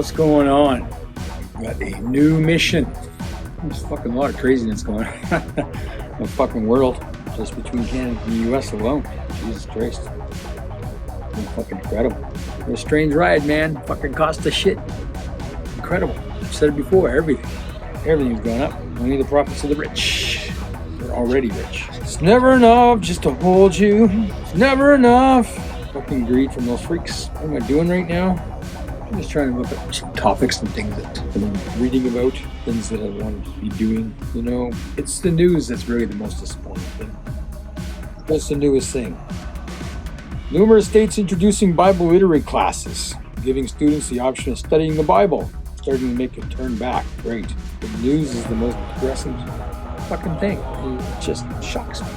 What's going on? Got a new mission. There's fucking a lot of craziness going on in the fucking world, just between Canada and the US alone. Jesus Christ. It's fucking incredible. What a strange ride, man. Fucking cost of shit. Incredible. I've said it before, everything's gone up. Only the profits of the rich. They're already rich. It's never enough just to hold you. It's never enough. Fucking greed from those freaks. What am I doing right now? I'm just trying to look at some topics and things that I've been reading about, things that I want to be doing. You know, it's the news that's really the most disappointing thing. What's the newest thing? Numerous states introducing Bible literary classes, giving students the option of studying the Bible, starting to make a turn back. Great. The news is the most progressive fucking thing. It just shocks me.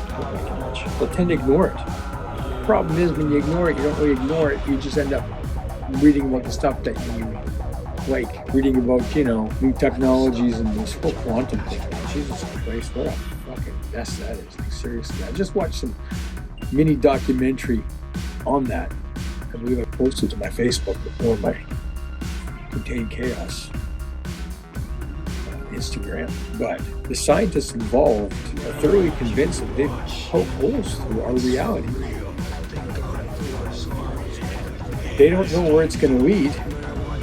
They tend to ignore it. The problem is when you ignore it, you don't really ignore it. You just end up reading about the stuff that you like. Reading about, you know, new technologies and this whole quantum thing. Jesus Christ, what a fucking mess that is. Like, seriously. I just watched some mini documentary on that. I believe I posted to my Facebook before my contained CAOS Instagram. But the scientists involved are thoroughly convinced that they've poked holes through our reality. They don't know where it's going to lead,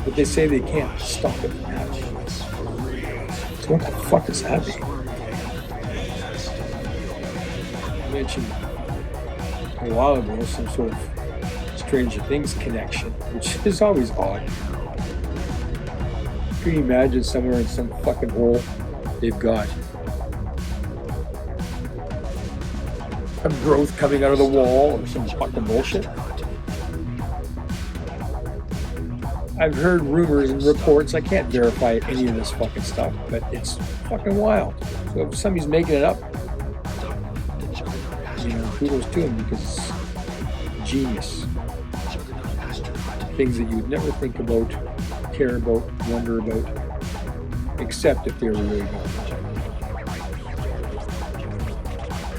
but they say they can't stop it from happening. So what the fuck is happening? I mentioned a while ago some sort of Stranger Things connection, which is always odd. Can you imagine somewhere in some fucking hole they've got a growth coming out of the wall or some fucking bullshit? I've heard rumors and reports. I can't verify any of this fucking stuff, but it's fucking wild. So if somebody's making it up, you know, kudos to him, because it's genius. Things that you would never think about, care about, wonder about, except if they were really going on.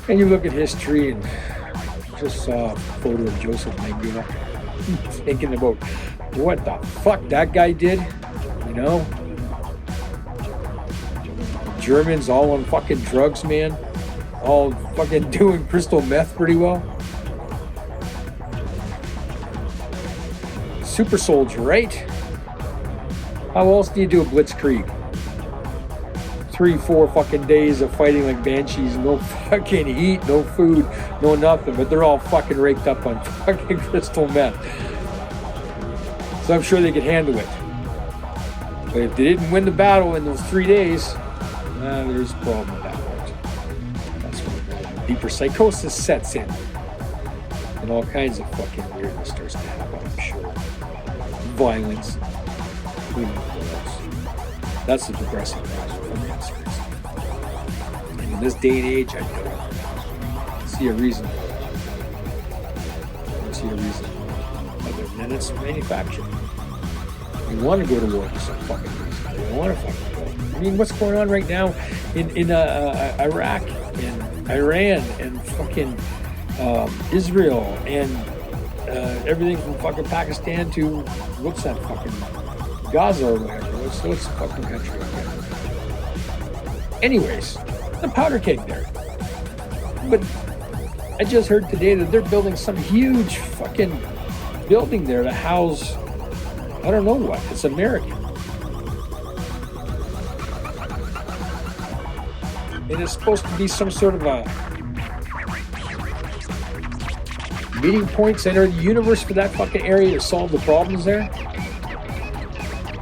And you look at history, and just saw a photo of Joseph Mengele, thinking about what the fuck that guy did, you know? Germans all on fucking drugs, man. All fucking doing crystal meth pretty well. Super soldier, right? How else do you do a blitzkrieg? 3-4 fucking days of fighting like banshees, no fucking heat, no food, no nothing, but they're all fucking raked up on fucking crystal meth. So I'm sure they could handle it. But if they didn't win the battle in those 3 days, there's a problem with that part. That's when deeper psychosis sets in. And all kinds of fucking weirdness starts to happen, I'm sure. Violence. Who knows what else? That's the depressing part for me, seriously. And in this day and age, I don't see a reason. I don't see a reason. Other than it's manufactured. You want to go to war for some fucking reason. You want to fucking go. I mean, what's going on right now in Iraq and Iran and fucking Israel and everything from fucking Pakistan to what's that fucking Gaza or whatever. What's the fucking country again? Anyways, the powder keg there. But I just heard today that they're building some huge fucking building there to house, I don't know what. It's American. And it's supposed to be some sort of a meeting point center of the universe for that fucking area to solve the problems there. I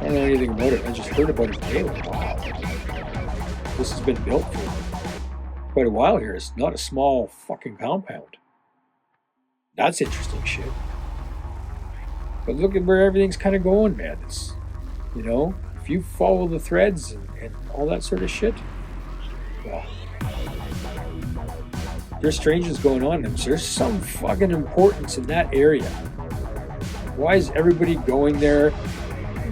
don't know anything about it. I just heard about it today. Wow. This has been built for quite a while here. It's not a small fucking compound. That's interesting shit. But look at where everything's kind of going, man. It's, you know, if you follow the threads and all that sort of shit, well, there's strangeness going on. There's some fucking importance in that area. Why is everybody going there?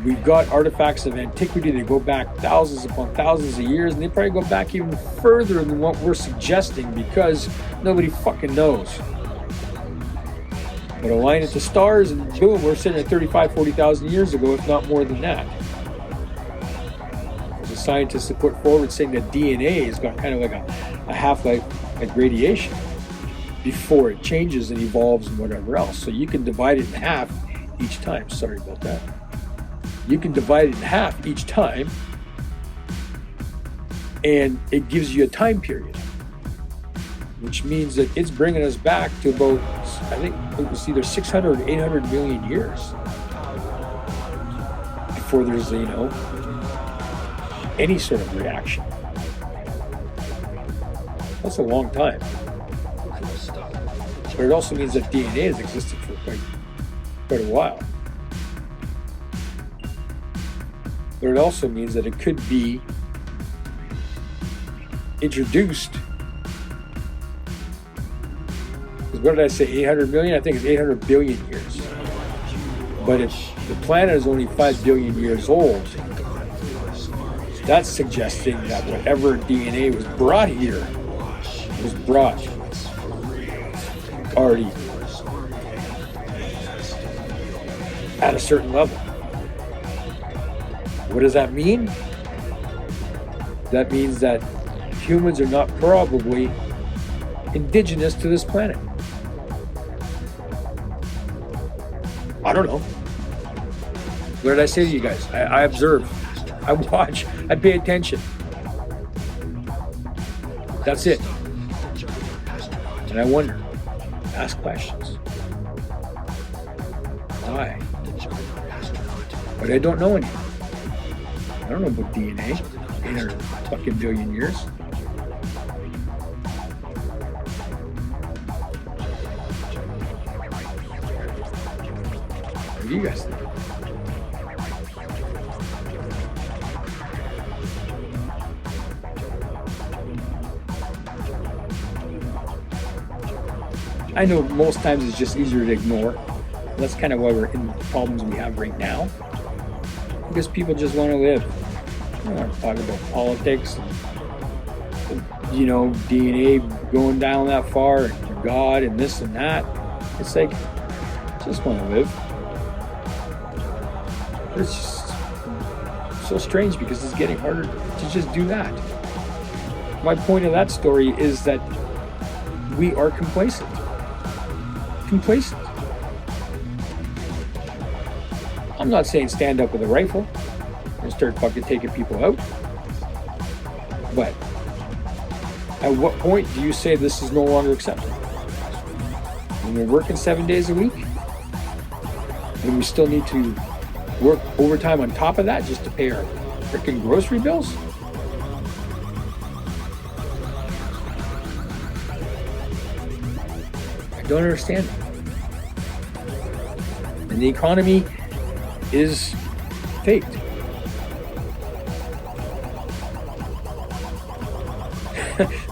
We've got artifacts of antiquity that go back thousands upon thousands of years, and they probably go back even further than what we're suggesting because nobody fucking knows. But align it to stars and boom, we're sitting at 35, 40,000 years ago, if not more than that. scientists have put forward saying that DNA has got kind of like a half-life like radiation before it changes and evolves and whatever else. So you can divide it in half each time. Sorry about that. You can divide it in half each time, and it gives you a time period, which means that it's bringing us back to about, I think it was either 600 or 800 million years before there's, you know, any sort of reaction. That's a long time. But it also means that DNA has existed for quite a while. But it also means that it could be introduced. Because what did I say, 800 million? I think it's 800 billion years. But if the planet is only 5 billion years old, that's suggesting that whatever DNA was brought here was brought already at a certain level. What does that mean? That means that humans are not probably indigenous to this planet. I don't know. What did I say to you guys? I observe, I watch, I pay attention. That's it. And I wonder, ask questions. Why? But I don't know anything. I don't know about DNA. 800 fucking billion years. What do you guys think? I know most times it's just easier to ignore. That's kind of why we're in the problems we have right now. Because people just want to live. They don't want to talk about politics and, you know, DNA going down that far and God and this and that. It's like, just want to live. But it's just so strange because it's getting harder to just do that. My point of that story is that we are complacent. Complacent. I'm not saying stand up with a rifle and start fucking taking people out. But at what point do you say this is no longer acceptable? When we're working 7 days a week? When we still need to work overtime on top of that just to pay our freaking grocery bills? I don't understand it. And the economy is faked.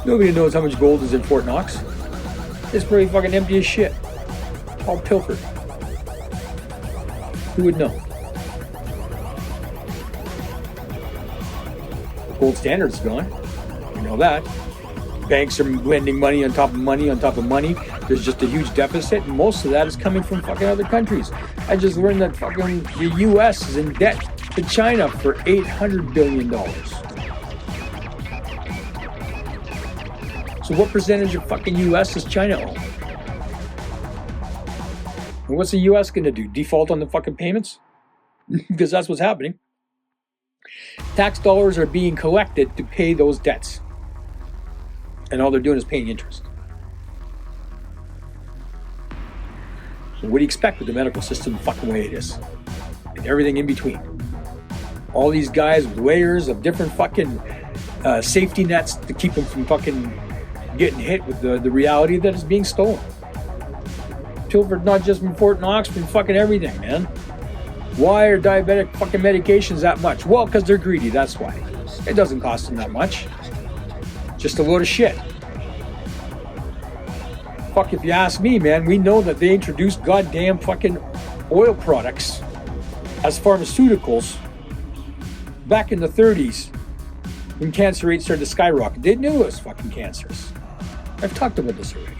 Nobody knows how much gold is in Fort Knox. It's pretty fucking empty as shit. All pilfered. Who would know? The gold standard's gone. You know that. Banks are lending money on top of money on top of money. There's just a huge deficit, and most of that is coming from fucking other countries. I just learned that fucking the U.S. is in debt to China for $800 billion. So what percentage of fucking U.S. does China own? And what's the U.S. going to do? Default on the fucking payments? Because that's what's happening. Tax dollars are being collected to pay those debts. And all they're doing is paying interest. So what do you expect with the medical system the fucking way it is? And everything in between. All these guys with layers of different fucking safety nets to keep them from fucking getting hit with the reality that is being stolen. Pilfered not just from Fort Knox, from fucking everything, man. Why are diabetic fucking medications that much? Well, because they're greedy, that's why. It doesn't cost them that much. Just a load of shit. Fuck, if you ask me, man, we know that they introduced goddamn fucking oil products as pharmaceuticals back in the 30s when cancer rates started to skyrocket. They knew it was fucking cancerous. I've talked about this already.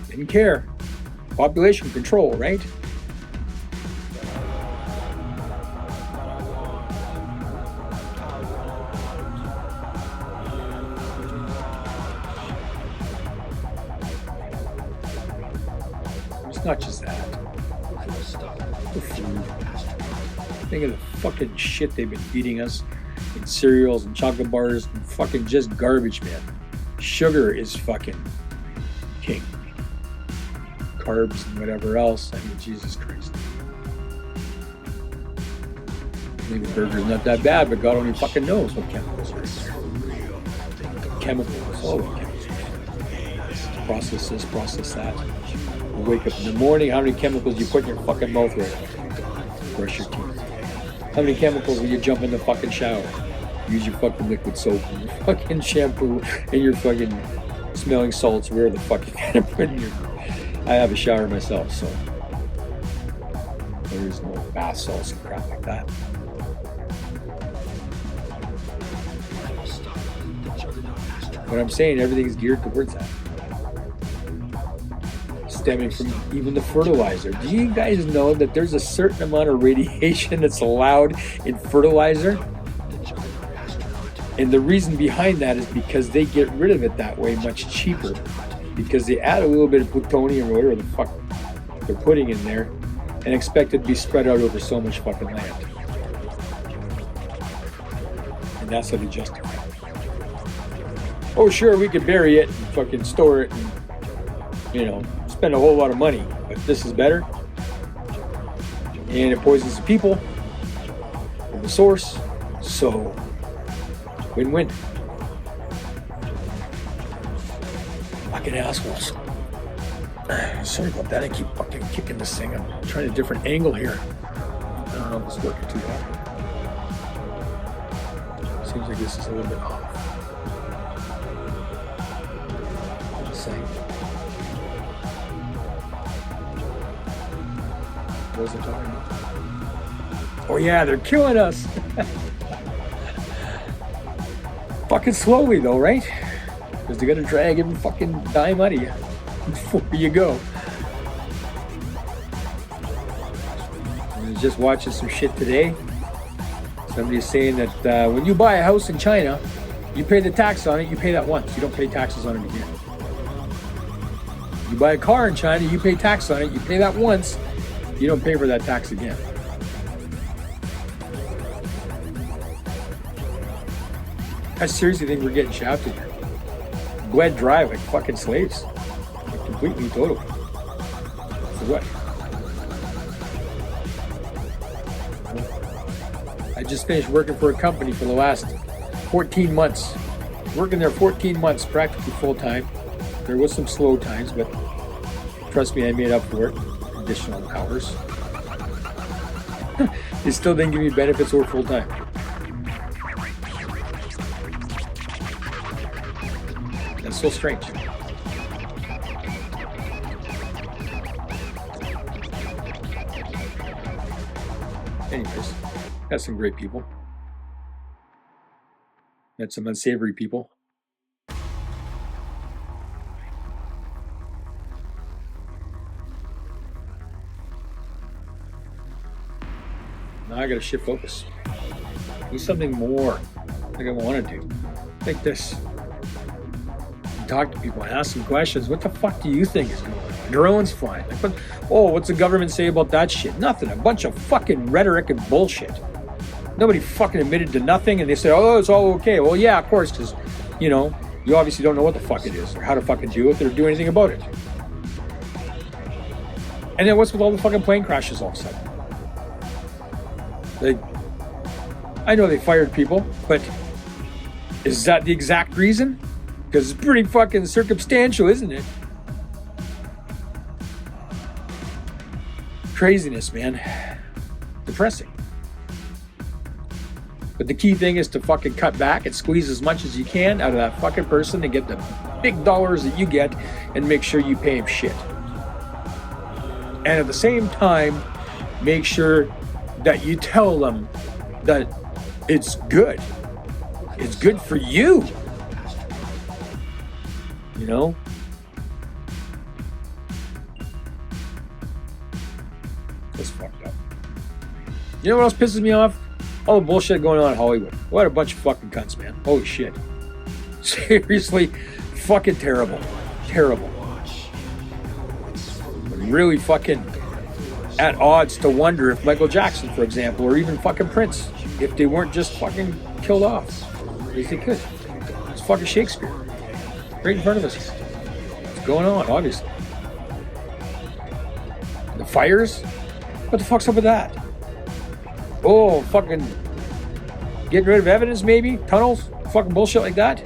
Didn't care. Population control, right? not just that. The food. Think of the fucking shit they've been feeding us in cereals and chocolate bars and fucking just garbage, man. Sugar is fucking king. Carbs and whatever else. I mean, Jesus Christ. Maybe burger's not that bad, but God only fucking knows what chemicals are in there. Chemicals, all the chemicals. Process this, process that. You wake up in the morning, how many chemicals you put in your fucking mouth right now? Brush your teeth. How many chemicals will you jump in the fucking shower? Use your fucking liquid soap and your fucking shampoo and your fucking smelling salts, where the fuck you gotta put in your... I have a shower myself, so there's no bath salts and crap like that. But I'm saying everything's geared towards that. Stemming from even the fertilizer. Do you guys know that there's a certain amount of radiation that's allowed in fertilizer? And the reason behind that is because they get rid of it that way much cheaper. Because they add a little bit of plutonium or whatever the fuck they're putting in there and expect it to be spread out over so much fucking land. And that's how they justify it. Oh sure, we could bury it and fucking store it and, you know, spend a whole lot of money, but this is better. And it poisons the people from the source, so win-win. Fucking assholes. Sorry about that, I keep fucking kicking this thing. I'm trying a different angle here. I don't know if it's working too hard. Seems like this is a little bit off. What was I talking about? Oh yeah, they're killing us. Fucking slowly though, right? Because they gotta drag every fucking dime out of you before you go. I was just watching some shit today. Somebody's saying that when you buy a house in China, you pay the tax on it, you pay that once. You don't pay taxes on it again. You buy a car in China, you pay tax on it, you pay that once, you don't pay for that tax again. I seriously think we're getting shafted here. Bled dry like fucking slaves. Like completely, totally. For what? I just finished working for a company for the last 14 months. Working there 14 months, practically full time. There was some slow times, but trust me, I made up for it. Additional hours. They still didn't give me benefits or full time. That's so strange. Anyways, got some great people. Met some unsavory people. Now I gotta shift focus. Do something more like I want to do. Like this. Talk to people, ask them questions. What the fuck do you think is going on? Drones flying. Like, what's the government say about that shit? Nothing. A bunch of fucking rhetoric and bullshit. Nobody fucking admitted to nothing, and they say, oh, it's all okay. Well, yeah, of course, because, you know, you obviously don't know what the fuck it is or how to fucking deal with it or do anything about it. And then what's with all the fucking plane crashes all of a sudden? Like, I know they fired people, but is that the exact reason? Because it's pretty fucking circumstantial, isn't it? Craziness, man. Depressing. But the key thing is to fucking cut back and squeeze as much as you can out of that fucking person and get the big dollars that you get and make sure you pay him shit. And at the same time, make sure that you tell them that it's good. It's good for you. You know? That's fucked up. You know what else pisses me off? All the bullshit going on in Hollywood. What a bunch of fucking cunts, man. Holy shit. Seriously, fucking terrible. Terrible. But really fucking at odds to wonder if Michael Jackson, for example, or even fucking Prince, if they weren't just fucking killed off. If they could. It's fucking Shakespeare. Right in front of us. What's going on, obviously. The fires? What the fuck's up with that? Oh, fucking getting rid of evidence, maybe? Tunnels? Fucking bullshit like that?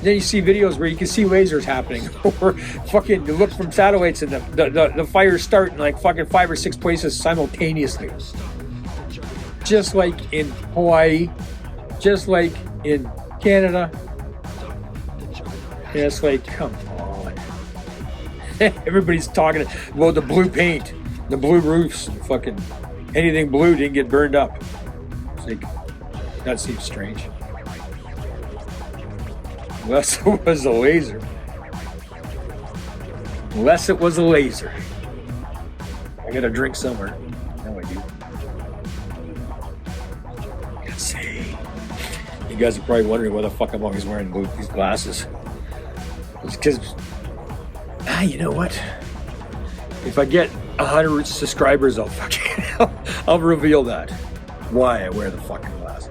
Then you see videos where you can see lasers happening, or fucking you look from satellites and the fires start in like fucking 5 or 6 places simultaneously. Just like in Hawaii, just like in Canada. Yeah, it's like, come on. Everybody's talking about the blue paint, the blue roofs, and fucking anything blue didn't get burned up. It's like, that seems strange. Unless it was a laser. Unless it was a laser. I gotta drink somewhere. Now I do. Let's see. You guys are probably wondering why the fuck I'm always wearing these glasses. It's because, you know what? If I get 100 subscribers, I'll reveal that. Why I wear the fucking glasses.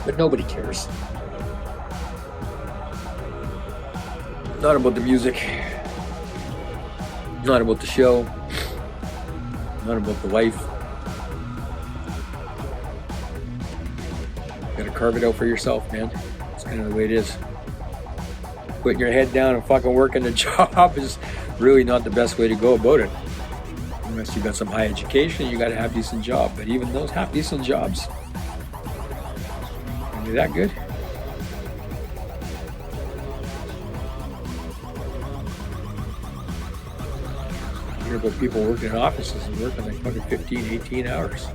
But nobody cares. Not about the music. Not about the show. Not about the life. You gotta carve it out for yourself, man. That's kind of the way it is. Putting your head down and fucking working the job is really not the best way to go about it. Unless you got some high education, you gotta have a decent job. But even those half decent jobs, that good? You hear about people working in offices and working like fucking 15, 18 hours.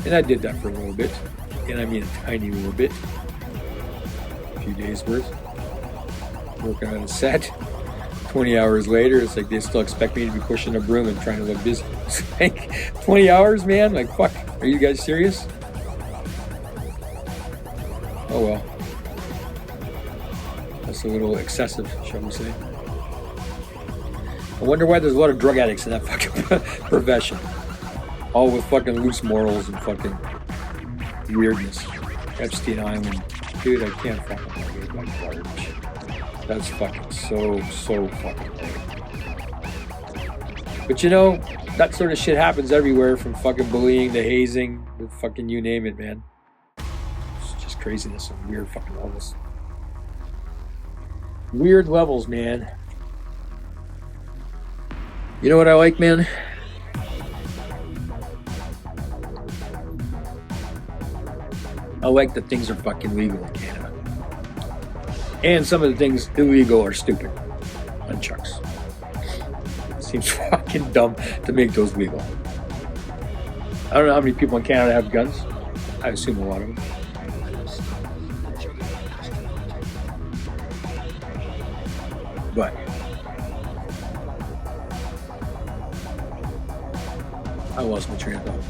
And I did that for a little bit. And I mean a tiny little bit. A few days worth. Working on a set. 20 hours later, it's like they still expect me to be pushing a broom and trying to look busy. It's like 20 hours, man? Like, fuck. Are you guys serious? Oh well. That's a little excessive, shall we say. I wonder why there's a lot of drug addicts in that fucking profession. All with fucking loose morals and fucking weirdness. Epstein Island. Dude, I can't fucking believe that garbage. That's fucking so fucking weird. But you know, that sort of shit happens everywhere, from fucking bullying to hazing to fucking you name it, man. Craziness and weird fucking levels. Weird levels, man. You know what I like, man? I like that things are fucking legal in Canada. And some of the things illegal are stupid. Nunchucks. It seems fucking dumb to make those legal. I don't know how many people in Canada have guns. I assume a lot of them. But I lost my train of thought.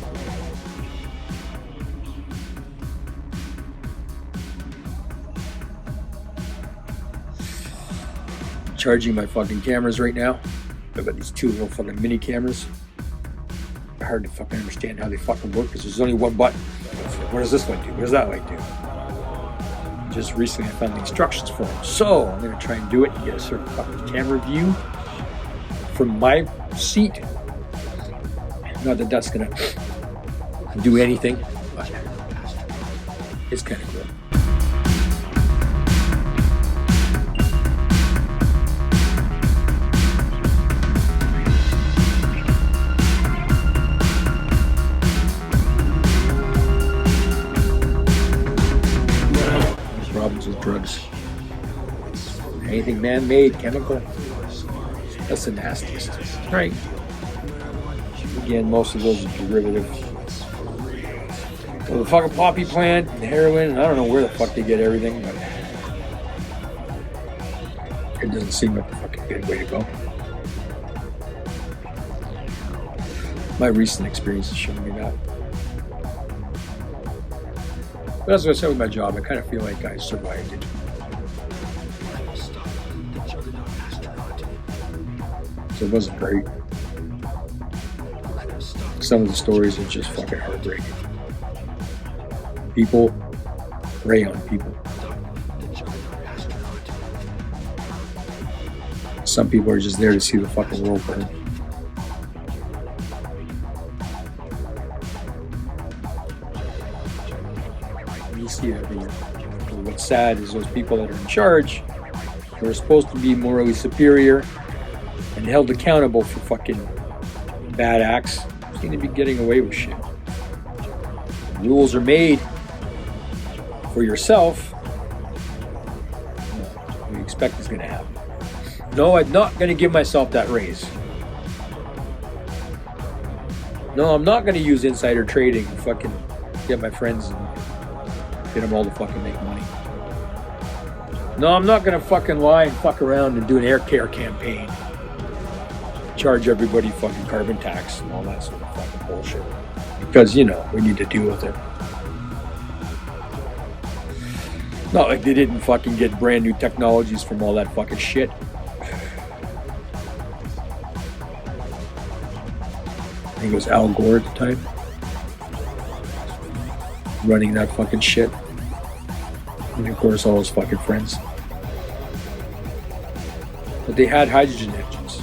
Charging my fucking cameras right now. I've got these two little fucking mini cameras. Hard to fucking understand how they fucking work because there's only one button. What does this light do? What does that light do? Just recently I found the instructions for them. So I'm going to try and do it and get a certain fucking camera view from my seat. Not that that's going to do anything, but it's kind of cool. Problems with drugs. Anything man-made, chemical, that's the nastiest. Right. Again, most of those are derivative. Well, the fucking poppy plant, and heroin, and I don't know where the fuck they get everything, but it doesn't seem like a fucking good way to go. My recent experience has shown me that. But as I said with my job, I kind of feel like I survived it. So it wasn't great. Some of the stories are just fucking heartbreaking. People prey on people. Some people are just there to see the fucking world burn. You see it. What's sad is those people that are in charge, who are supposed to be morally superior and held accountable for fucking bad acts, seem to be getting away with shit. The rules are made for yourself. What do you expect is going to happen? No, I'm not going to give myself that raise. No, I'm not going to use insider trading and fucking get my friends and get them all to fucking make money. No, I'm not going to fucking lie and fuck around and do an air care campaign. Charge everybody fucking carbon tax and all that sort of fucking bullshit. Because, you know, we need to deal with it. Not like they didn't fucking get brand new technologies from all that fucking shit. I think it was Al Gore at the time. Running that fucking shit. And of course all his fucking friends. But they had hydrogen engines.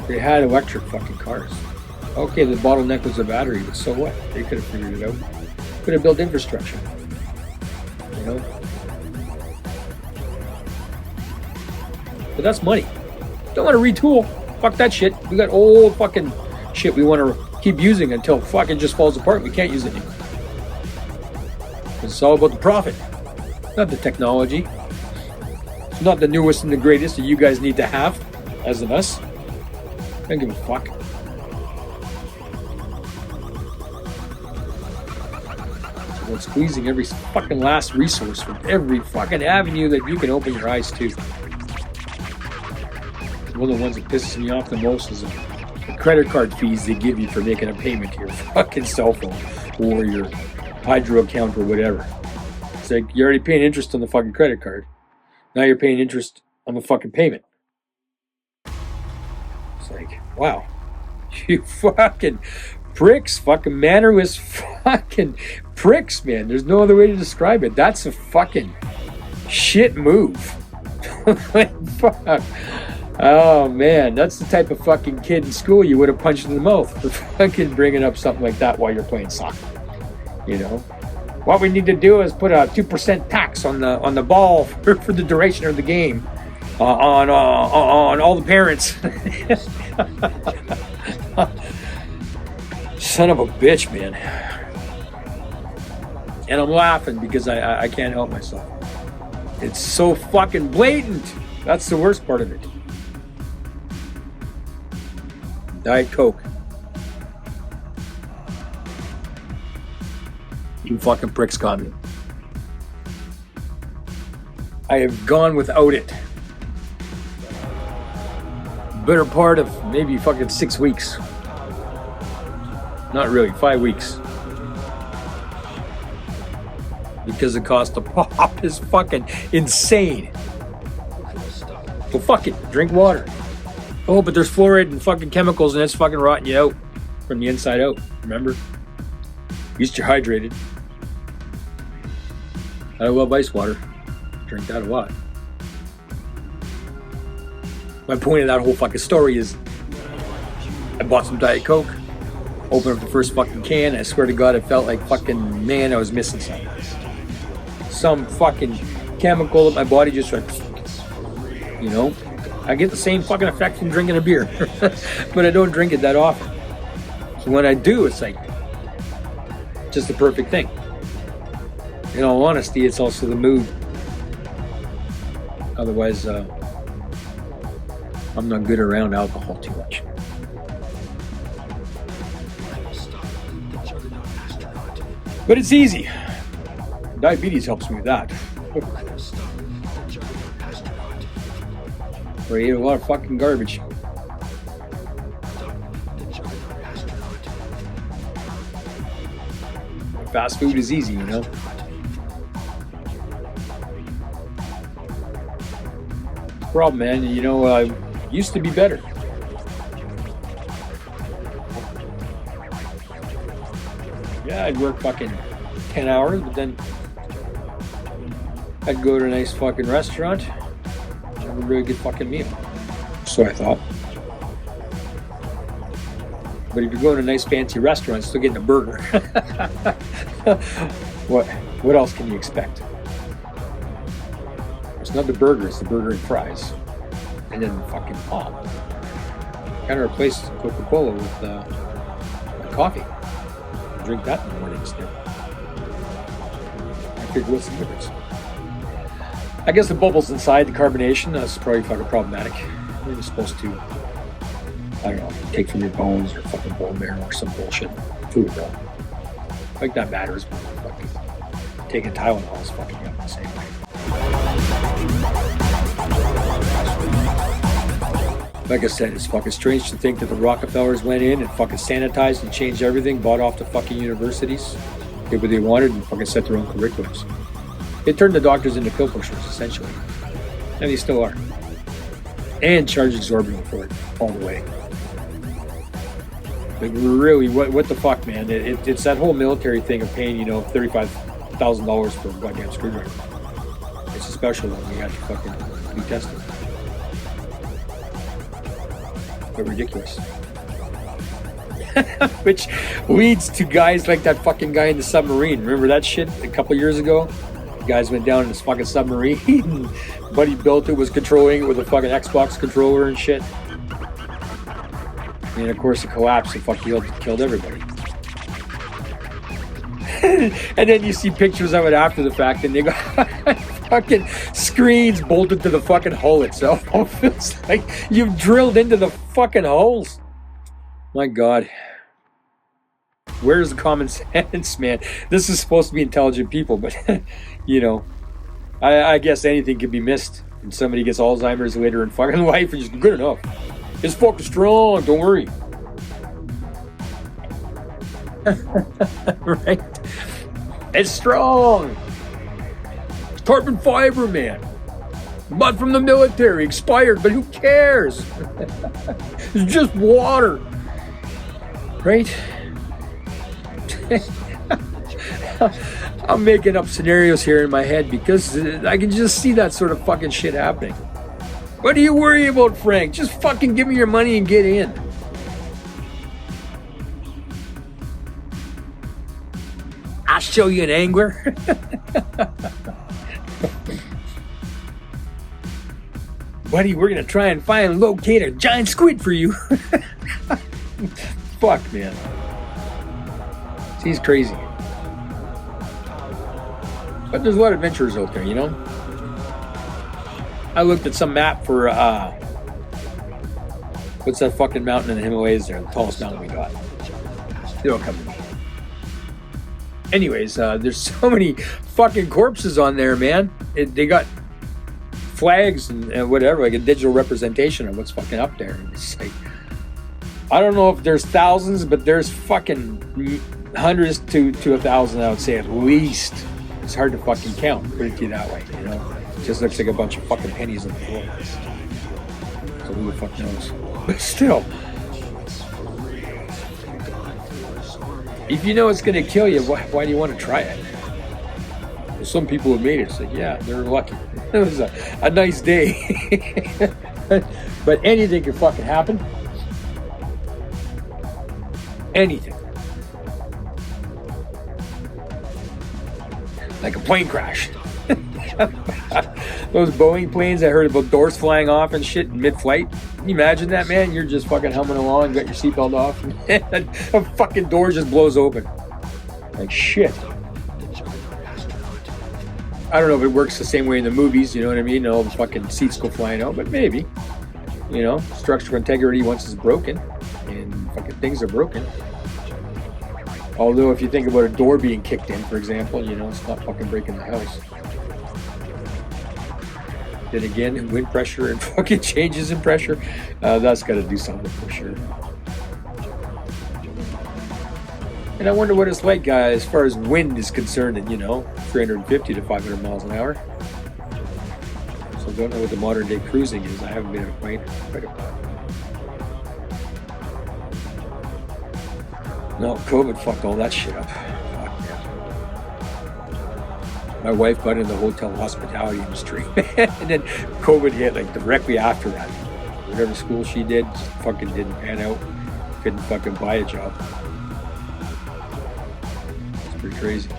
They had electric fucking cars. Okay, the bottleneck was the battery, but so what? They could have figured it out. Could have built infrastructure. You know? But that's money. Don't want to retool. Fuck that shit. We got old fucking shit we want to keep using until fucking just falls apart. We can't use it anymore. It's all about the profit, not the technology. It's not the newest and the greatest that you guys need to have, as in us. I don't give a fuck. So we're squeezing every fucking last resource from every fucking avenue that you can open your eyes to. One of the ones that pisses me off the most is the credit card fees they give you for making a payment to your fucking cell phone or your hydro account or whatever. It's like you're already paying interest on the fucking credit card. Now you're paying interest on the fucking payment. It's like, wow. You fucking pricks. Fucking mannerless fucking pricks, man. There's no other way to describe it. That's a fucking shit move. Fuck. Oh man, that's the type of fucking kid in school you would have punched in the mouth for fucking bringing up something like that while you're playing soccer. You know, what we need to do is put a 2% tax on the ball for the duration of the game on all the parents. Son of a bitch, man. And I'm laughing because I can't help myself. It's so fucking blatant. That's the worst part of it. Diet Coke. You fucking pricks got me. I have gone without it. Better part of maybe fucking 6 weeks. Not really, 5 weeks. Because the cost of pop is fucking insane. So fuck it, drink water. Oh, but there's fluoride and fucking chemicals and it's fucking rotting you out from the inside out, remember? At least you're hydrated. I love ice water. Drink that a lot. My point of that whole fucking story is I bought some Diet Coke, opened up the first fucking can, and I swear to God it felt like fucking, man, I was missing something. Some fucking chemical that my body just like, you know? I get the same fucking effect from drinking a beer, but I don't drink it that often. So when I do, it's like just the perfect thing. In all honesty, it's also the mood. Otherwise, I'm not good around alcohol too much. But it's easy. Diabetes helps me with that. Or I eat a lot of fucking garbage. Fast food is easy, you know. problem, man. You know, used to be better. Yeah, I'd work fucking 10 hours, but then I'd go to a nice fucking restaurant, have a really good fucking meal. So I thought. But if you're going to a nice fancy restaurant, still getting a burger. What else can you expect? It's not the burger, it's the burger and fries. And then fucking pop. Kind of replace Coca-Cola with coffee. Drink that in the morning instead. I figured what's the difference? I guess the bubbles inside, the carbonation, that's probably fucking problematic. You're supposed to, I don't know, take from your bones or fucking bone marrow or some bullshit. Food, though. Like that matters, but fucking taking Tylenol is fucking up the same way. Like I said, it's fucking strange to think that the Rockefellers went in and fucking sanitized and changed everything, bought off the fucking universities, did what they wanted, and fucking set their own curriculums. They turned the doctors into pill pushers, essentially. And they still are. And charge exorbitant for it, all the way. Like, really, what the fuck, man? It's that whole military thing of paying, you know, $35,000 for a goddamn screwdriver. It's a special one. You have to fucking be tested. But ridiculous. Which leads to guys like that fucking guy in the submarine. Remember that shit a couple years ago? Guys went down in this fucking submarine. Buddy built it, was controlling it with a fucking Xbox controller and shit. And of course it collapsed and fucking killed everybody. And then you see pictures of it after the fact and they got fucking screens bolted to the fucking hull itself. It's like you've drilled into the fucking holes. My God. Where's the common sense, man? This is supposed to be intelligent people, but, you know, I guess anything can be missed. And somebody gets Alzheimer's later in fucking life and just good enough. It's fucking strong, don't worry. Right? It's strong. It's carbon fiber, man. Mud from the military, expired, but who cares? It's just water. Right? I'm making up scenarios here in my head because I can just see that sort of fucking shit happening. What do you worry about, Frank? Just fucking give me your money and get in. I'll show you an angler. Buddy, we're gonna try and find and locate a giant squid for you. Fuck, man. He's crazy. But there's a lot of adventurers out there, you know? I looked at some map for, what's that fucking mountain in the Himalayas there? The tallest mountain we got. They don't come to me. Anyways, there's so many fucking corpses on there, man. They got flags and whatever, like a digital representation of what's fucking up there. And it's like, I don't know if there's thousands, but there's fucking hundreds to 1,000, I would say at least. It's hard to fucking count, put it to you that way, you know? It just looks like a bunch of fucking pennies on the floor. So who the fuck knows? But still, if you know it's gonna kill you, why do you want to try it? Well, some people have made it. It's like, yeah, they're lucky. It was a nice day. But anything can fucking happen. Anything. Like a plane crash. Those Boeing planes, I heard about doors flying off and shit in mid-flight. Can you imagine that, man? You're just fucking humming along, got your seatbelt off, and a fucking door just blows open. Like shit. I don't know if it works the same way in the movies, you know what I mean? All the fucking seats go flying out, but maybe. You know, structural integrity once it's broken, and fucking things are broken. Although if you think about a door being kicked in, for example, you know, it's not fucking breaking the house. Then again, wind pressure and fucking changes in pressure, that's got to do something for sure. And I wonder what it's like, as far as wind is concerned, and you know, 350 to 500 miles an hour. So don't know what the modern day cruising is. I haven't been acquainted quite a bit. No, COVID fucked all that shit up. Fuck, man. My wife got in the hotel hospitality industry, and then COVID hit like directly after that. Whatever school she did, just fucking didn't pan out. Couldn't fucking buy a job. It's pretty crazy.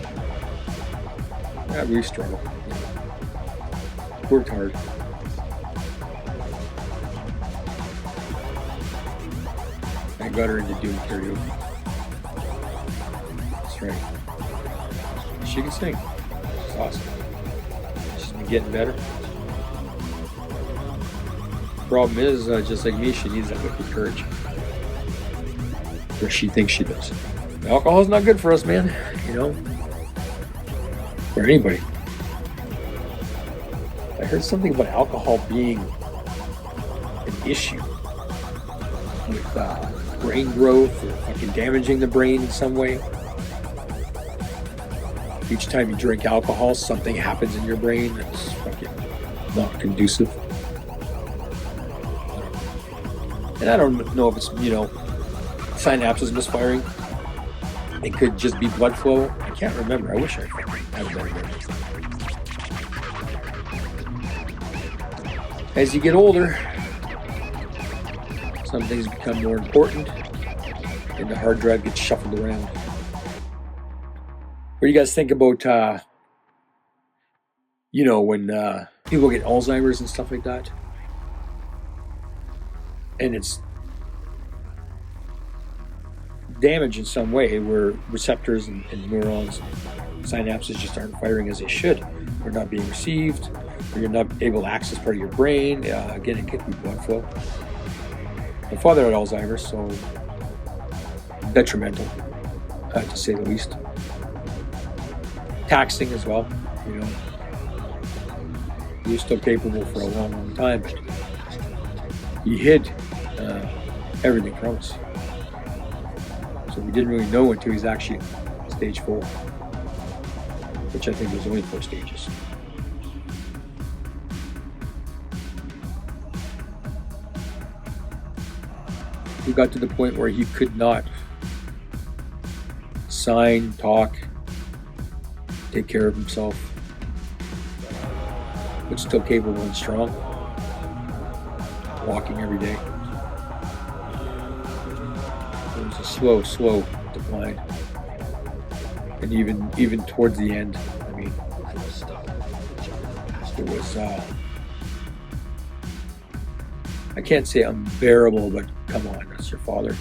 Yeah, we struggled. Worked hard. I got her into doing karaoke. That's right. She can sing. She's awesome. She's been getting better. Problem is, just like me, she needs that liquid courage. Or she thinks she does. Alcohol's not good for us, man. You know? For anybody. I heard something about alcohol being an issue with brain growth or fucking damaging the brain in some way. Each time you drink alcohol, something happens in your brain that's fucking not conducive. And I don't know if it's, you know, synapses misfiring. It could just be blood flow. I can't remember. I wish I had a better memory. As you get older, some things become more important, and the hard drive gets shuffled around. What do you guys think about, you know, when people get Alzheimer's and stuff like that? And it's damaged in some way where receptors and neurons, synapses just aren't firing as they should. They're not being received, or you're not able to access part of your brain. Again, it could be blood flow. My father had Alzheimer's, so detrimental, to say the least. Taxing as well, you know. He was still capable for a long, long time, but he hid everything from us. So we didn't really know until he's actually stage 4, which I think was only 4 stages. He got to the point where he could not sign, talk, take care of himself, but still capable and strong, walking every day. It was a slow decline, and even towards the end, I mean, it was I can't say unbearable, but come on, that's your father.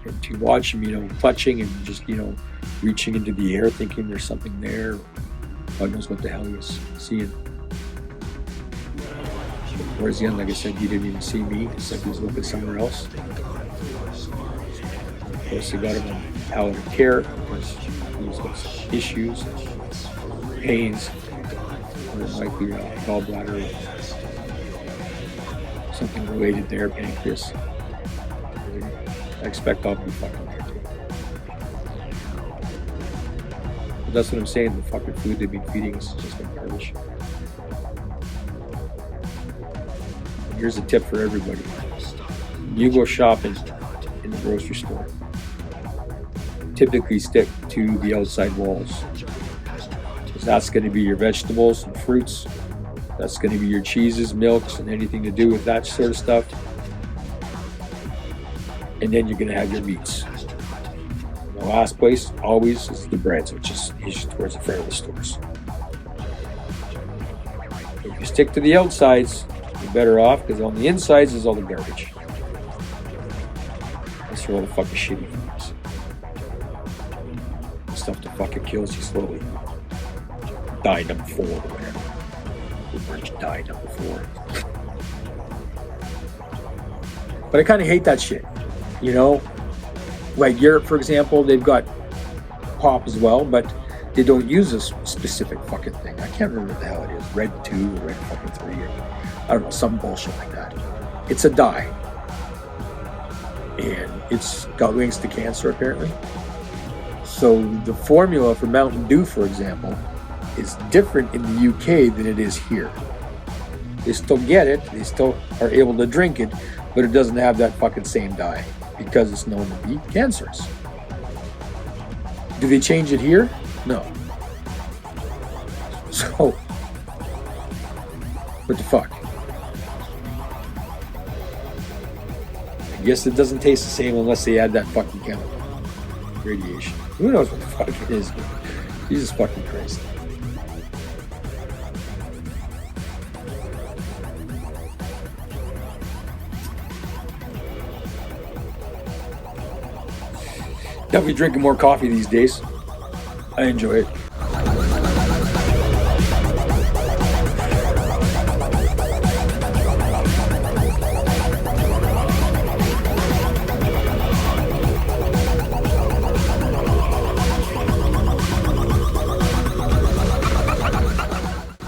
And to watch him, you know, clutching and just, you know, reaching into the air, thinking there's something there. God knows what the hell he was seeing. Towards the end, like I said, he didn't even see me. He said he was looking somewhere else. Of course, they got him on palliative care because he's got some issues, pains, or it might be gallbladder, something related there, pancreas. I expect I'll be fucking there too. But that's what I'm saying, the fucking food they've been feeding us has just been garbage. And here's a tip for everybody. You go shopping in the grocery store, typically stick to the outside walls. Because that's going to be your vegetables and fruits. That's going to be your cheeses, milks, and anything to do with that sort of stuff. And then you're going to have your meats. The last place always is the breads, which is towards the front of the stores. If you stick to the outsides, you're better off, because on the insides is all the garbage. That's where all the fucking shitty things. The stuff that fucking kills you slowly. Die number 4 or whatever. Die number 4. But I kind of hate that shit. You know, like Europe, for example, they've got pop as well, but they don't use this specific fucking thing. I can't remember what the hell it is. Red 2 or Red fucking 3 or I don't know, some bullshit like that. It's a dye. And it's got links to cancer apparently. So the formula for Mountain Dew, for example, is different in the UK than it is here. They still get it. They still are able to drink it, but it doesn't have that fucking same dye because it's known to be cancerous. Do they change it here? No. So, what the fuck? I guess it doesn't taste the same unless they add that fucking chemical. Radiation. Who knows what the fuck it is? Jesus fucking Christ. Definitely drinking more coffee these days. I enjoy it.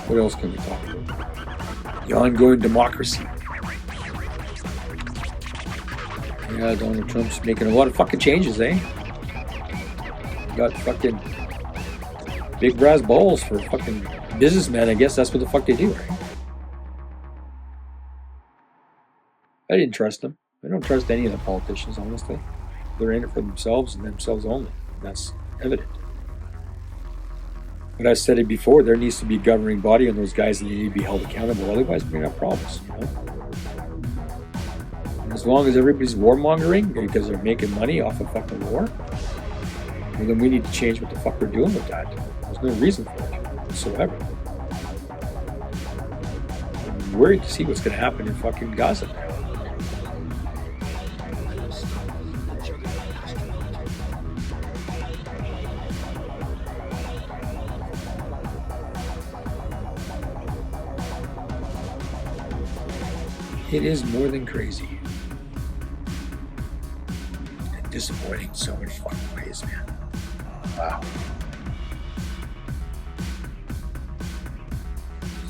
What else can we talk about? The ongoing democracy. Yeah, Donald Trump's making a lot of fucking changes, eh? Got fucking big brass balls for fucking businessmen. I guess that's what the fuck they do, right? I didn't trust them. I don't trust any of the politicians, honestly. They're in it for themselves and themselves only. That's evident. But I said it before, there needs to be a governing body on those guys and they need to be held accountable. Otherwise, we're going to have problems, you know? And as long as everybody's warmongering because they're making money off of fucking war, well, then we need to change what the fuck we're doing with that. There's no reason for it whatsoever. I'm worried to see what's going to happen in fucking Gaza now. It is more than crazy. And disappointing in so many fucking ways, man. Wow.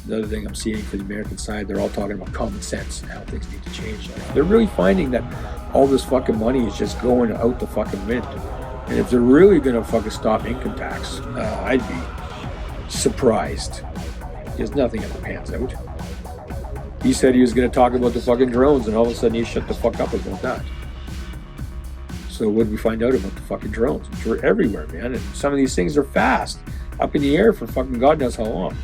Another thing I'm seeing for the American side, they're all talking about common sense and how things need to change. They're really finding that all this fucking money is just going out the fucking wind. And if they're really gonna fucking stop income tax, I'd be surprised. Because nothing ever pans out. He said he was gonna talk about the fucking drones, and all of a sudden he shut the fuck up about that. So what did we find out about the fucking drones? Which were everywhere, man. And some of these things are fast, up in the air for fucking God knows how long.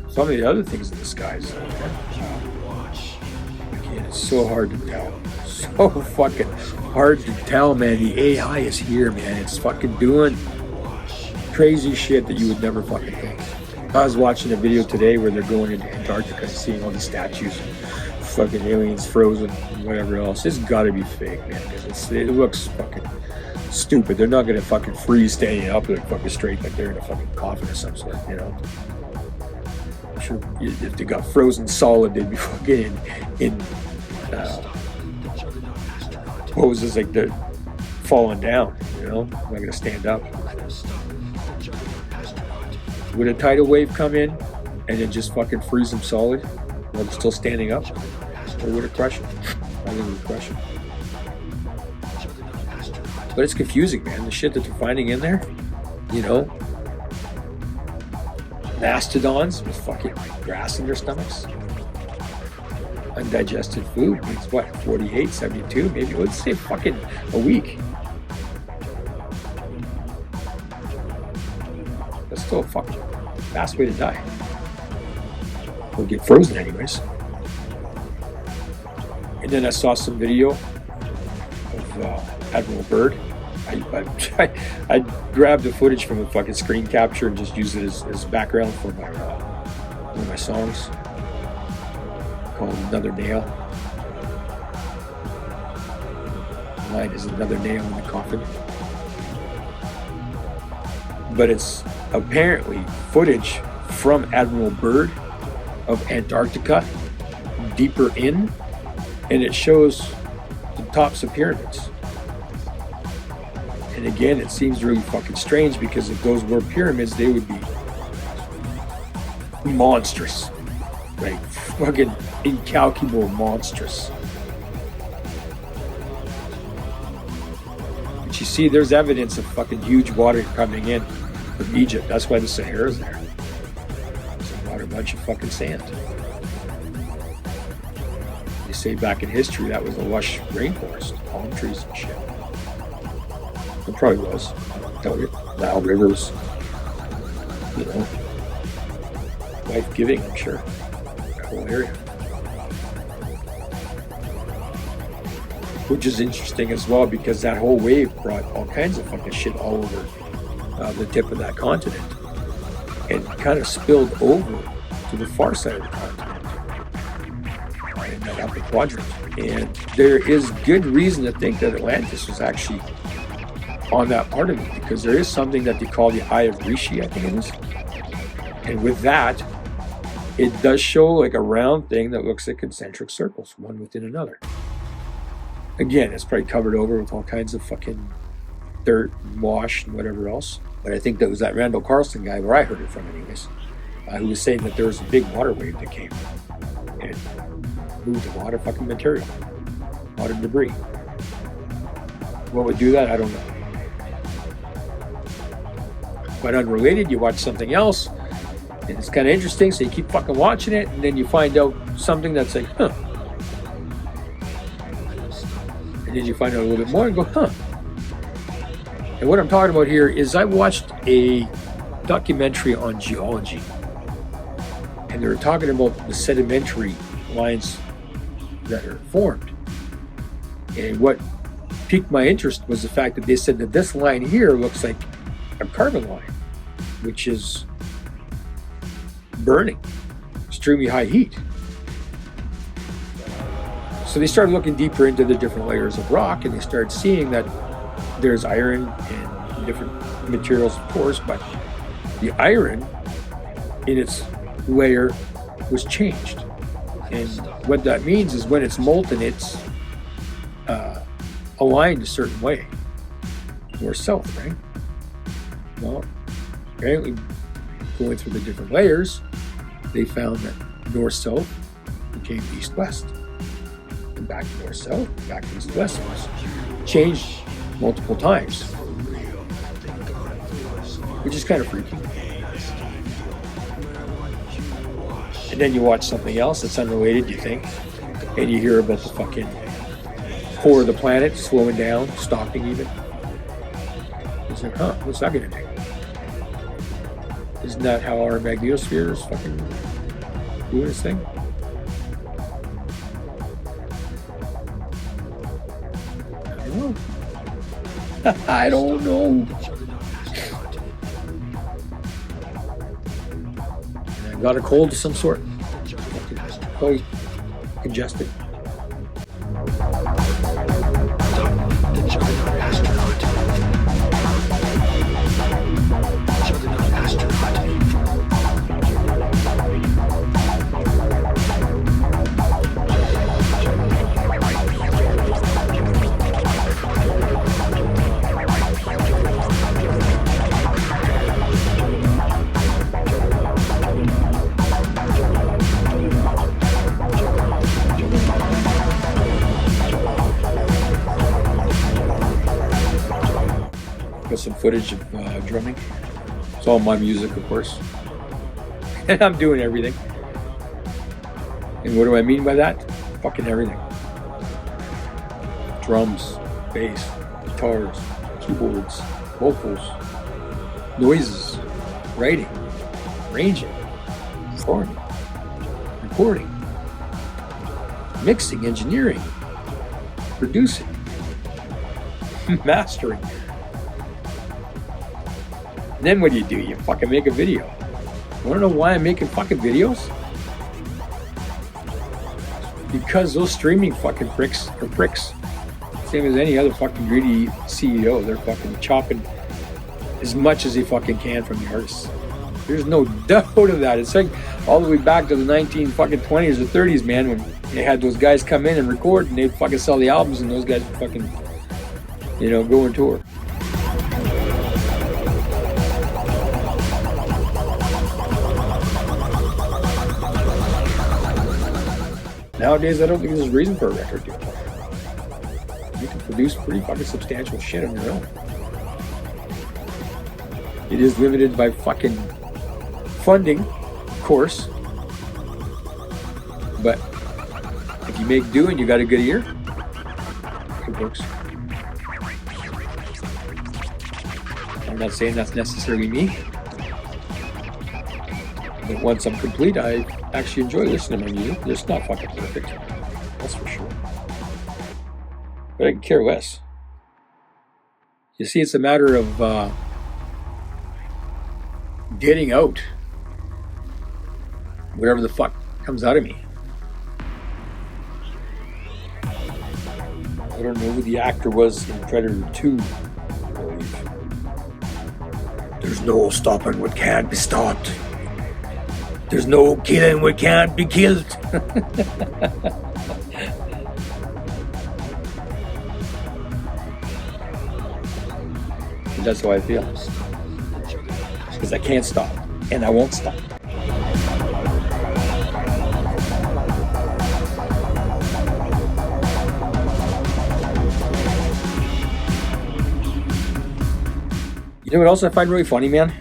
Some of the other things in the skies, again, it's so hard to tell. So fucking hard to tell, man. The AI is here, man. It's fucking doing crazy shit that you would never fucking think. I was watching a video today where they're going into Antarctica and seeing all these statues and fucking aliens frozen and whatever else. It's gotta be fake, man, because it looks fucking stupid. They're not gonna fucking freeze standing up like fucking straight like they're in a fucking coffin or some sort, you know. I'm sure if they got frozen solid, they'd be fucking in what was this, like, they're falling down, you know, not gonna stand up. Would a tidal wave come in and then just fucking freeze them solid while they're still standing up? Or would it crush them? I think it would crush them. But it's confusing, man. The shit that they're finding in there, you know, mastodons with fucking grass in their stomachs. Undigested food. It's what, 48, 72, maybe, let's say fucking a week. That's still a fucking fast way to die. Or get frozen anyways. And then I saw some video of Admiral Byrd. I grabbed the footage from a fucking screen capture and just used it as background for my one of my songs called Another Nail. Mine is another nail in the coffin. But it's apparently footage from Admiral Byrd of Antarctica, deeper in, and it shows the tops of pyramids. And again, it seems really fucking strange because if those were pyramids, they would be monstrous. Like, fucking incalculable monstrous. But you see, there's evidence of fucking huge water coming in from Egypt. That's why the Sahara's there. It's about a bunch of fucking sand. They say back in history that was a lush rainforest, palm trees and shit. It probably was. Tell you, Nile rivers, you know, life-giving, I'm sure. That whole area. Which is interesting as well because that whole wave brought all kinds of fucking shit all over the tip of that continent and kind of spilled over to the far side of the continent in that upper quadrant. And there is good reason to think that Atlantis was actually on that part of it because there is something that they call the Eye of Rishi, I think it is. And with that, it does show like a round thing that looks like concentric circles, one within another. Again, it's probably covered over with all kinds of fucking dirt and wash and whatever else. But I think that was that Randall Carlson guy, where I heard it from anyways, who was saying that there was a big water wave that came and moved a lot of fucking material, a lot of debris. What would do that? I don't know. But unrelated, you watch something else, and it's kind of interesting, so you keep fucking watching it, and then you find out something that's like, huh. And then you find out a little bit more and go, huh. And what I'm talking about here is I watched a documentary on geology, and they were talking about the sedimentary lines that are formed. And what piqued my interest was the fact that they said that this line here looks like a carbon line, which is burning, extremely high heat. So they started looking deeper into the different layers of rock, and they started seeing that there's iron and different materials, of course, but the iron in its layer was changed. And what that means is when it's molten, it's aligned a certain way, north-south, right? Well, apparently going through the different layers, they found that north-south became east-west. And back to north-south, back to east-west. It was changed multiple times, which is kind of freaky. And then you watch something else that's unrelated, you think, and you hear about the fucking core of the planet slowing down, stopping even. It's like, huh, what's that gonna do? Isn't that how our magnetosphere is fucking doing its thing? I don't know. I don't know. And I got a cold of some sort. Probably congested. The Juggernaut Astronaut. Juggernaut Astronaut. Got some footage of drumming. It's all my music, of course. And I'm doing everything. And what do I mean by that? Fucking everything. Drums, bass, guitars, keyboards, vocals, noises, writing, arranging, performing, recording, mixing, engineering, producing, mastering. And then what do? You fucking make a video. You wanna know why I'm making fucking videos? Because those streaming fucking pricks are pricks. Same as any other fucking greedy CEO. They're fucking chopping as much as they fucking can from the artists. There's no doubt of that. It's like all the way back to the 1920s or 30s, man, when they had those guys come in and record and they'd fucking sell the albums and those guys would fucking, go on tour. Nowadays, I don't think there's a reason for a record deal. You can produce pretty fucking substantial shit on your own. It is limited by fucking funding, of course. But if you make do and you got a good ear, it works. I'm not saying that's necessarily me. But once I'm complete, I actually enjoy listening to my music. It's not fucking perfect. That's for sure. But I can care less. You see, it's a matter of getting out whatever the fuck comes out of me. I don't know who the actor was in Predator 2, I believe. There's no stopping what can't be stopped. There's no killing what can't be killed. That's how I feel. Because I can't stop. And I won't stop. You know what else I find really funny, man?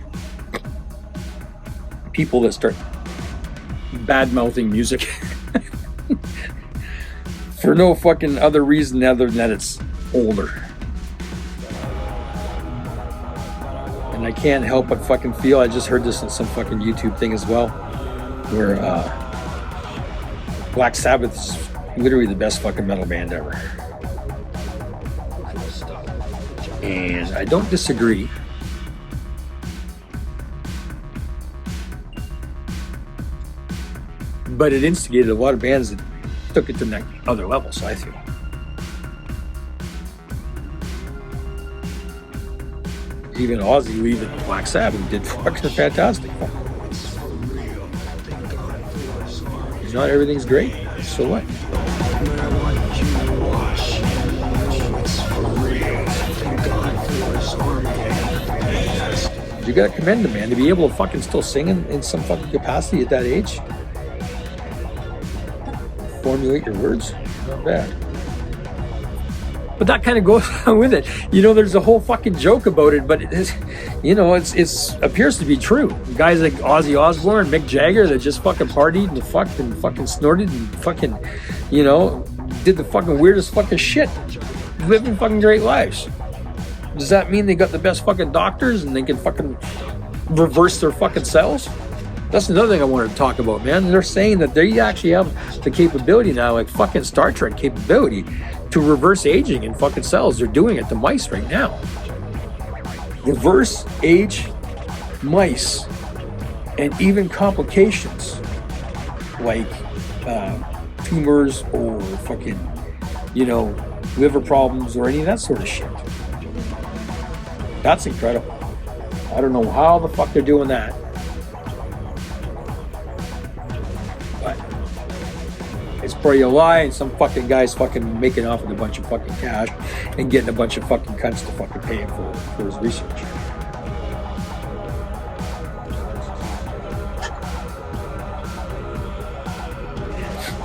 People that start bad-mouthing music for no fucking other reason other than that it's older. And I can't help but fucking feel, I just heard this in some fucking YouTube thing as well, where Black Sabbath is literally the best fucking metal band ever. And I don't disagree. But it instigated a lot of bands that took it to that other level, so I feel. Even Ozzy leaving Black Sabbath did fucking fantastic. Not everything's great, so what? You gotta commend the man to be able to fucking still sing in some fucking capacity at that age. Formulate your words, not bad. But that kind of goes on with it. You know, there's a whole fucking joke about it, but it's, you know, it's appears to be true. Guys like Ozzy Osbourne, Mick Jagger that just fucking partied and fucking snorted and fucking, you know, did the fucking weirdest fucking shit, living fucking great lives. Does that mean they got the best fucking doctors and they can fucking reverse their fucking cells? That's another thing I wanted to talk about, man. They're saying that they actually have the capability now, like fucking Star Trek capability, to reverse aging in fucking cells. They're doing it to mice right now. Reverse age mice, and even complications like tumors or fucking, you know, liver problems or any of that sort of shit. That's incredible. I don't know how the fuck they're doing that. It's probably a lie, and some fucking guy's fucking making off with a bunch of fucking cash and getting a bunch of fucking cunts to fucking pay him for his research.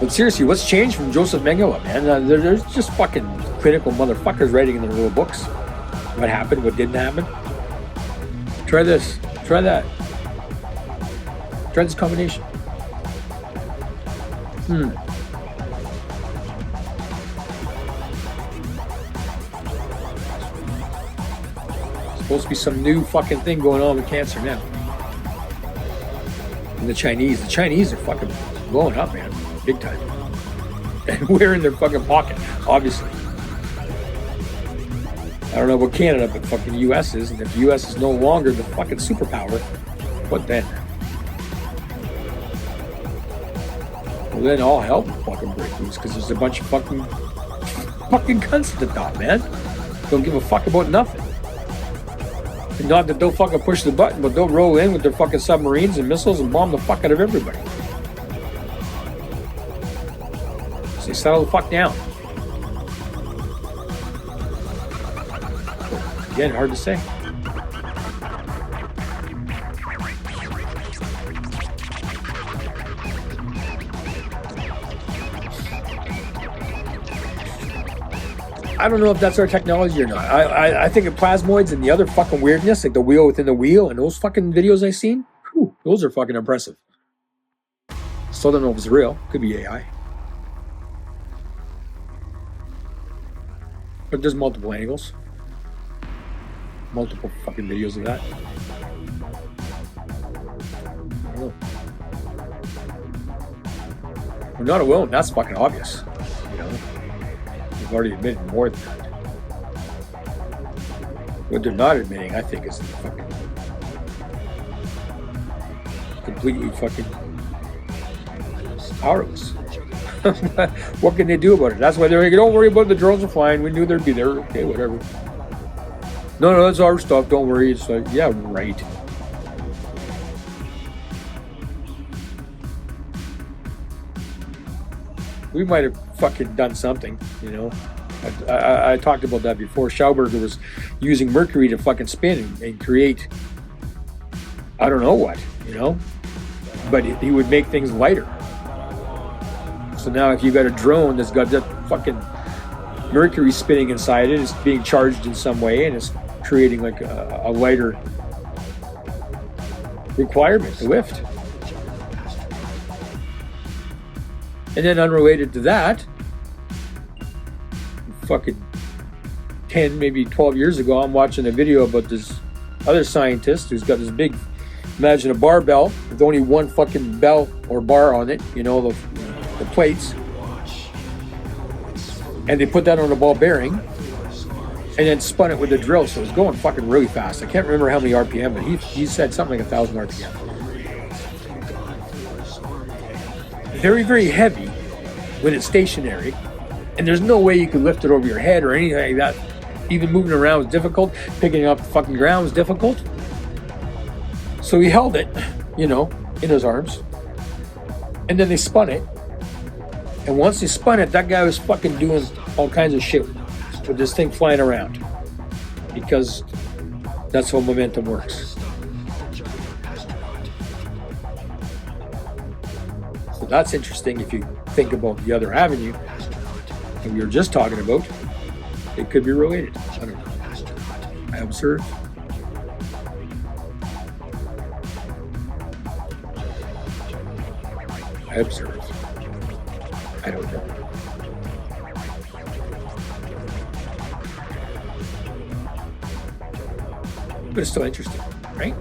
But seriously, what's changed from Joseph Mengele, man? There's just fucking critical motherfuckers writing in their little books what happened, what didn't happen. Try this, try that. Try this combination. Supposed to be some new fucking thing going on with cancer now. And the Chinese are fucking blowing up, man, big time. And we're in their fucking pocket, obviously. I don't know what Canada, but fucking US is, and if US is no longer the fucking superpower, what then? Well, then all hell will fucking break loose, because there's a bunch of fucking cunts at the top, man. Don't give a fuck about nothing. And not that they'll fucking push the button, but they'll roll in with their fucking submarines and missiles and bomb the fuck out of everybody. So they settle the fuck down. Again, hard to say. I don't know if that's our technology or not. I think of plasmoids and the other fucking weirdness, like the wheel within the wheel, and those fucking videos I've seen. Whew, those are fucking impressive. Still don't know if it's real. Could be AI. But there's multiple angles. Multiple fucking videos of that. I don't know. We're not alone. That's fucking obvious. You know? We've already admitted more than that. What they're not admitting, I think, is fucking completely fucking powerless. What can they do about it? That's why they're like, don't worry about the drones are flying. We knew they'd be there. Okay, whatever. No, that's our stuff. Don't worry. It's like, yeah, right. We might have fucking done something, you know. I talked about that before. Schauberger was using mercury to fucking spin and create, I don't know what, you know. But he would make things lighter. So now if you've got a drone that's got that fucking mercury spinning inside it, it's being charged in some way and it's creating like a lighter requirement to lift. And then unrelated to that, fucking 10, maybe 12 years ago, I'm watching a video about this other scientist who's got this big, imagine a barbell with only one fucking bell or bar on it, you know, the plates, and they put that on a ball bearing and then spun it with a drill, so it was going fucking really fast. I can't remember how many RPM, but he said something like 1,000 RPM. Very, very heavy when it's stationary, and there's no way you could lift it over your head or anything like that. Even moving around was difficult, picking up the fucking ground was difficult. So he held it, you know, in his arms, and then they spun it. And once they spun it, that guy was fucking doing all kinds of shit with this thing flying around. Because that's how momentum works. So that's interesting if you think about the other avenue that we were just talking about. It could be related. I don't know. I observe. I observe. I don't know. But it's still interesting, right?